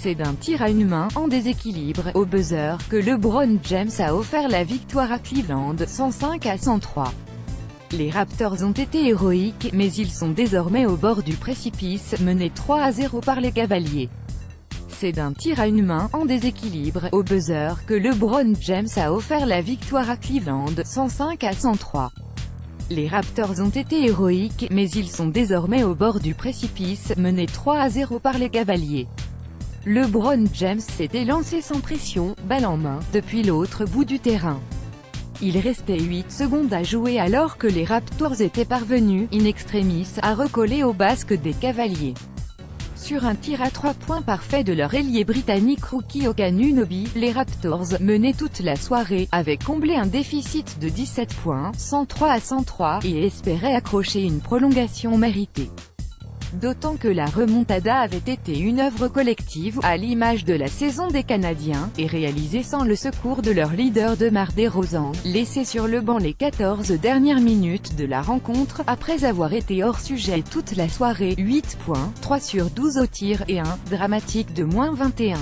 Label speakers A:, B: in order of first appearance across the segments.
A: C'est d'un tir à une main, en déséquilibre, au buzzer, que LeBron James a offert la victoire à Cleveland, 105-103. Les Raptors ont été héroïques, mais ils sont désormais au bord du précipice, menés 3-0 par les Cavaliers. C'est d'un tir à une main, en déséquilibre, au buzzer, que LeBron James a offert la victoire à Cleveland, 105-103. Les Raptors ont été héroïques, mais ils sont désormais au bord du précipice, menés 3-0 par les Cavaliers. LeBron James s'était lancé sans pression, balle en main, depuis l'autre bout du terrain. Il restait 8 secondes à jouer alors que les Raptors étaient parvenus, in extremis, à recoller au basque des Cavaliers. Sur un tir à 3 points parfait de leur ailier britannique Rookie Anunoby, les Raptors, menés toute la soirée, avaient comblé un déficit de 17 points, 103-103, et espéraient accrocher une prolongation méritée. D'autant que la remontada avait été une œuvre collective, à l'image de la saison des Canadiens, et réalisée sans le secours de leur leader DeMar DeRozan, laissé sur le banc les 14 dernières minutes de la rencontre, après avoir été hors sujet toute la soirée. 8 points, 3 sur 12 au tir, et un dramatique de -21.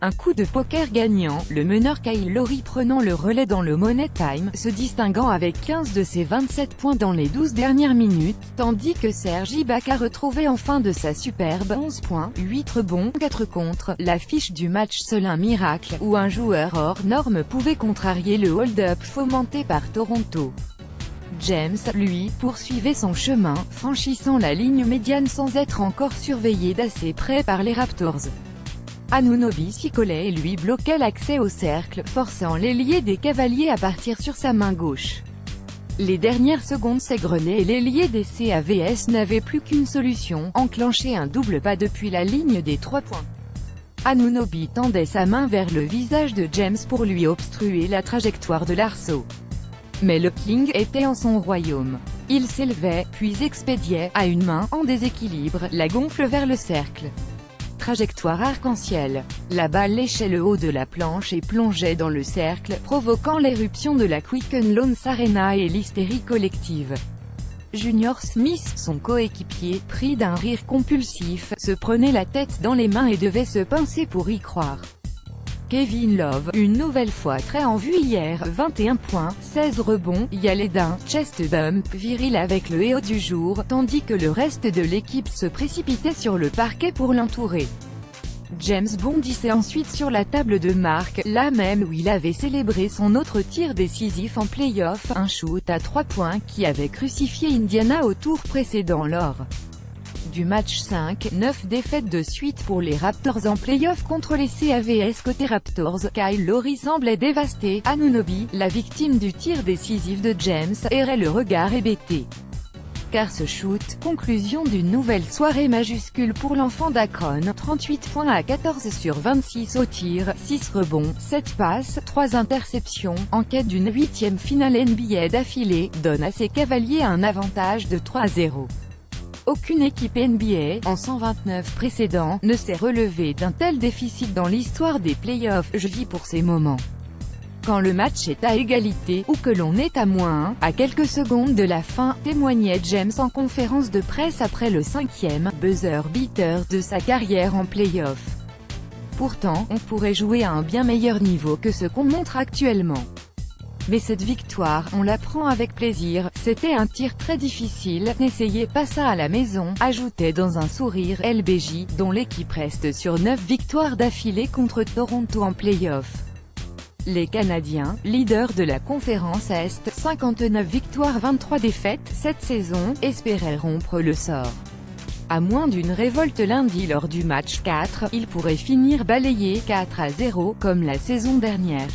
A: Un coup de poker gagnant, le meneur Kyle Lowry prenant le relais dans le Money Time, se distinguant avec 15 de ses 27 points dans les 12 dernières minutes, tandis que Serge Ibaka retrouvait en fin de sa superbe 11 points, 8 rebonds, 4 contre, l'affiche du match seul un miracle, où un joueur hors norme pouvait contrarier le hold-up fomenté par Toronto. James, lui, poursuivait son chemin, franchissant la ligne médiane sans être encore surveillé d'assez près par les Raptors. Anunoby s'y collait et lui bloquait l'accès au cercle, forçant l'ailier des Cavaliers à partir sur sa main gauche. Les dernières secondes s'égrenaient et l'ailier des Cavs n'avait plus qu'une solution, enclencher un double pas depuis la ligne des 3 points. Anunoby tendait sa main vers le visage de James pour lui obstruer la trajectoire de l'arceau. Mais le King était en son royaume. Il s'élevait, puis expédiait, à une main, en déséquilibre, la gonfle vers le cercle. Trajectoire arc-en-ciel. La balle léchait le haut de la planche et plongeait dans le cercle, provoquant l'éruption de la Quicken Loans Arena et l'hystérie collective. Junior Smith, son coéquipier, pris d'un rire compulsif, se prenait la tête dans les mains et devait se pincer pour y croire. Kevin Love, une nouvelle fois très en vue hier, 21 points, 16 rebonds, y allait d'un chest bump viril avec le héros du jour, tandis que le reste de l'équipe se précipitait sur le parquet pour l'entourer. James bondissait ensuite sur la table de marque, là même où il avait célébré son autre tir décisif en play-off, un shoot à 3 points qui avait crucifié Indiana au tour précédent lors du match 5, 9 défaites de suite pour les Raptors en play-off contre les Cavs. Côté Raptors, Kyle Lowry semblait dévasté. Anunoby, la victime du tir décisif de James, errait le regard hébété. Car ce shoot, conclusion d'une nouvelle soirée majuscule pour l'enfant d'Akron, 38 points à 14 sur 26 au tir, 6 rebonds, 7 passes, 3 interceptions, en quête d'une 8e finale NBA d'affilée, donne à ses Cavaliers un avantage de 3-0. Aucune équipe NBA, en 129 précédents, ne s'est relevée d'un tel déficit dans l'histoire des playoffs. Je vis pour ces moments. Quand le match est à égalité, ou que l'on est à -1, à quelques secondes de la fin, témoignait James en conférence de presse après le 5e buzzer beater de sa carrière en playoff. Pourtant, on pourrait jouer à un bien meilleur niveau que ce qu'on montre actuellement. Mais cette victoire, on la prend avec plaisir, c'était un tir très difficile, n'essayez pas ça à la maison, ajoutait dans un sourire LBJ, dont l'équipe reste sur 9 victoires d'affilée contre Toronto en play-off. Les Canadiens, leaders de la conférence Est, 59 victoires 23 défaites cette saison, espéraient rompre le sort. À moins d'une révolte lundi lors du match 4, ils pourraient finir balayés 4-0, comme la saison dernière.